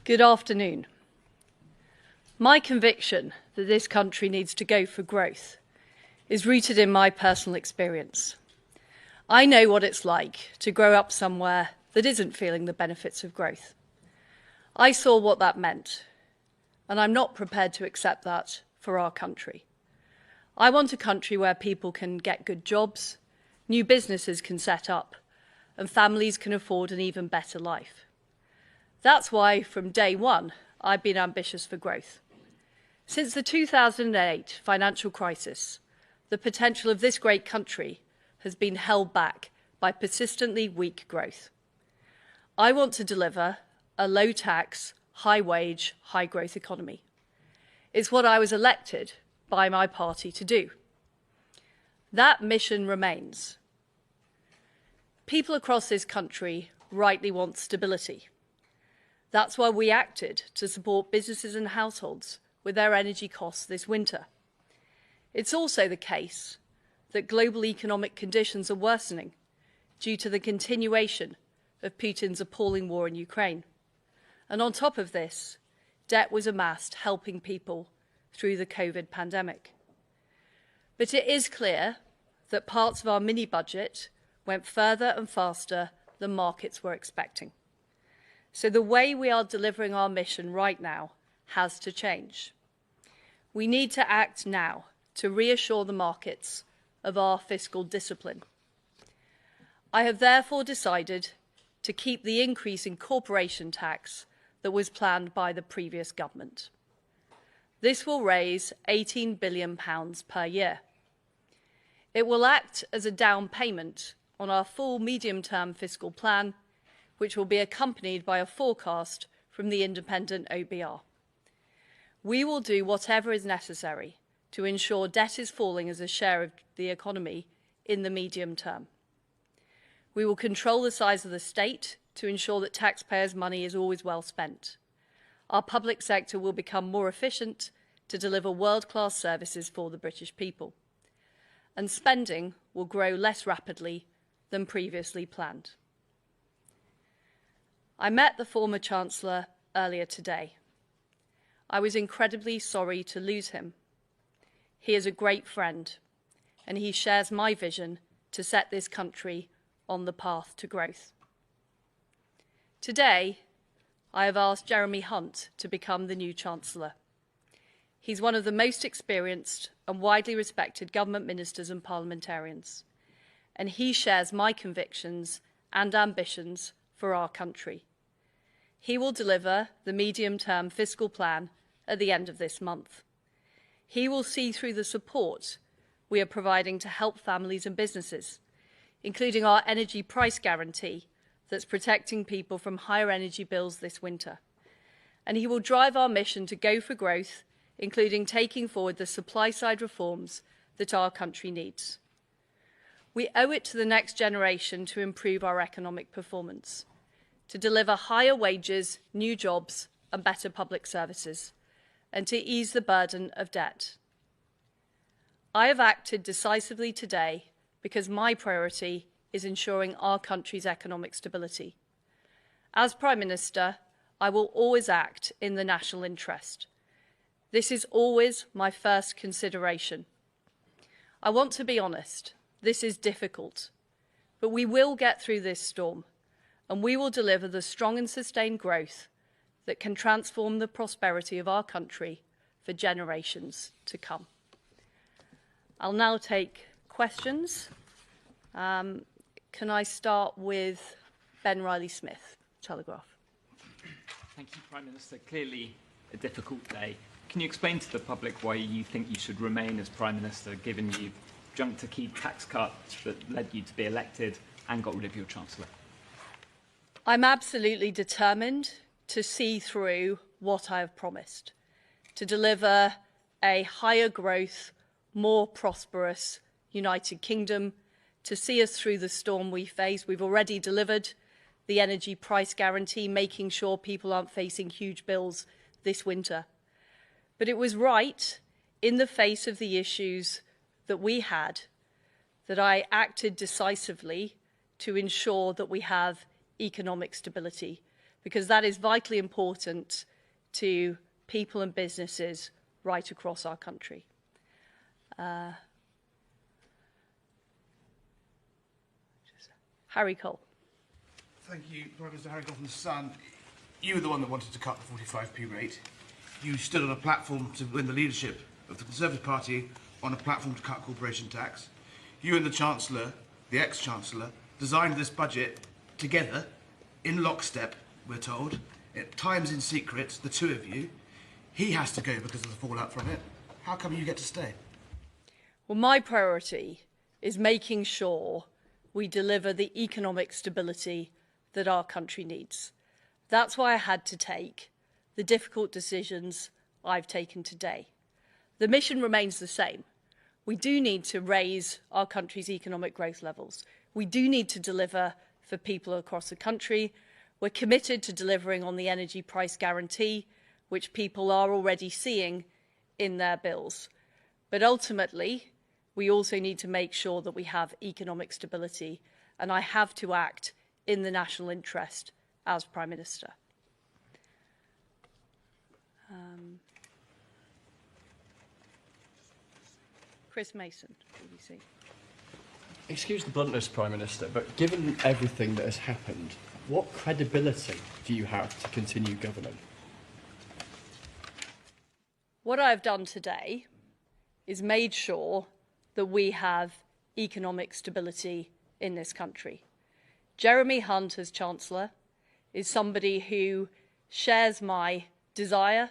Good afternoon. My conviction that this country needs to go for growth is rooted in my personal experience. I know what it's like to grow up somewhere that isn't feeling the benefits of growth. I saw what that meant, and I'm not prepared to accept that for our country. I want a country where people can get good jobs, new businesses can set up, and families can afford an even better life. That's why, from day one, I've been ambitious for growth. Since the 2008 financial crisis, the potential of this great country has been held back by persistently weak growth. I want to deliver a low-tax, high-wage, high-growth economy. It's what I was elected by my party to do. That mission remains. People across this country rightly want stability. That's why we acted to support businesses and households with their energy costs this winter. It's also the case that global economic conditions are worsening due to the continuation of Putin's appalling war in Ukraine. And on top of this, debt was amassed helping people through the COVID pandemic. But it is clear that parts of our mini-budget went further and faster than markets were expecting. So the way we are delivering our mission right now has to change. We need to act now to reassure the markets of our fiscal discipline. I have therefore decided to keep the increase in corporation tax that was planned by the previous government. This will raise £18 billion per year. It will act as a down payment on our full medium-term fiscal plan, which will be accompanied by a forecast from the independent OBR. We will do whatever is necessary to ensure debt is falling as a share of the economy in the medium term. We will control the size of the state to ensure that taxpayers' money is always well spent. Our public sector will become more efficient to deliver world-class services for the British people. And spending will grow less rapidly than previously planned. I met the former Chancellor earlier today. I was incredibly sorry to lose him. He is a great friend, and he shares my vision to set this country on the path to growth. Today, I have asked Jeremy Hunt to become the new Chancellor. He's one of the most experienced and widely respected government ministers and parliamentarians, and he shares my convictions and ambitions for our country. He will deliver the medium-term fiscal plan at the end of this month. He will see through the support we are providing to help families and businesses, including our energy price guarantee that's protecting people from higher energy bills this winter. And he will drive our mission to go for growth, including taking forward the supply-side reforms that our country needs. We owe it to the next generation to improve our economic performance, to deliver higher wages, new jobs and better public services, and to ease the burden of debt. I have acted decisively today because my priority is ensuring our country's economic stability. As Prime Minister, I will always act in the national interest. This is always my first consideration. I want to be honest, this is difficult, but we will get through this storm, and we will deliver the strong and sustained growth that can transform the prosperity of our country for generations to come. I'll now take questions. Can I start with Ben Riley-Smith, Telegraph? Thank you, Prime Minister. Clearly a difficult day. Can you explain to the public why you think you should remain as Prime Minister, given you jumped to key tax cuts that led you to be elected and got rid of your Chancellor? I'm absolutely determined to see through what I have promised, to deliver a higher growth, more prosperous United Kingdom, to see us through the storm we face. We've already delivered the energy price guarantee, making sure people aren't facing huge bills this winter. But it was right, in the face of the issues that we had, that I acted decisively to ensure that we have economic stability, because that is vitally important to people and businesses right across our country. Harry Cole. Thank you, Prime Minister. Harry Cole from The Sun. You were the one that wanted to cut the 45p rate. You stood on a platform to win the leadership of the Conservative Party on a platform to cut corporation tax. You and the Chancellor, the ex-Chancellor, designed this budget together, in lockstep, we're told, at times in secret, the two of you. He has to go because of the fallout from it. How come you get to stay? Well, my priority is making sure we deliver the economic stability that our country needs. That's why I had to take the difficult decisions I've taken today. The mission remains the same. We do need to raise our country's economic growth levels. We do need to deliver for people across the country. We're committed to delivering on the energy price guarantee, which people are already seeing in their bills. But ultimately, we also need to make sure that we have economic stability, and I have to act in the national interest as Prime Minister. Chris Mason, BBC. Excuse the bluntness, Prime Minister, but given everything that has happened, what credibility do you have to continue governing? What I've done today is made sure that we have economic stability in this country. Jeremy Hunt, as Chancellor, is somebody who shares my desire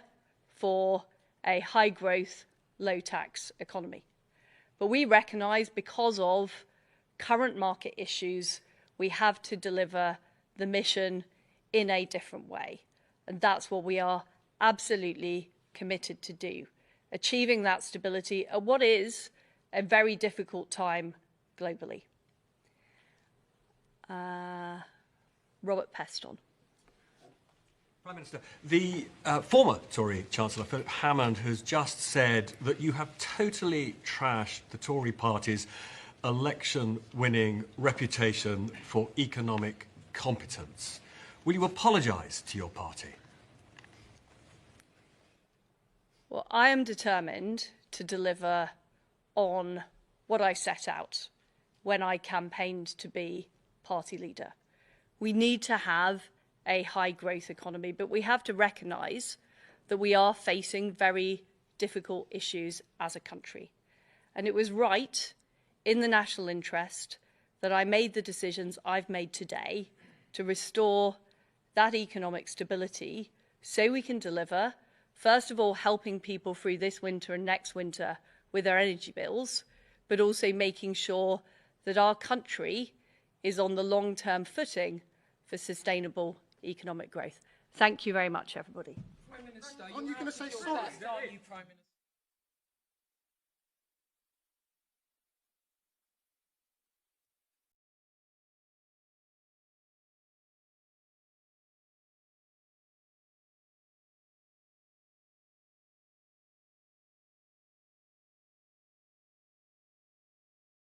for a high-growth, low-tax economy. But we recognise, because of current market issues, we have to deliver the mission in a different way. And that's what we are absolutely committed to do, achieving that stability at what is a very difficult time globally. Robert Peston. Prime Minister, the former Tory Chancellor, Philip Hammond, has just said that you have totally trashed the Tory party's election-winning reputation for economic competence. Will you apologise to your party? Well, I am determined to deliver on what I set out when I campaigned to be party leader. We need to have a high-growth economy, but we have to recognise that we are facing very difficult issues as a country. And it was right, in the national interest, that I made the decisions I've made today to restore that economic stability so we can deliver, first of all, helping people through this winter and next winter with their energy bills, but also making sure that our country is on the long-term footing for sustainable economic growth. Thank you very much, everybody. Prime Minister, you're going to say sorry?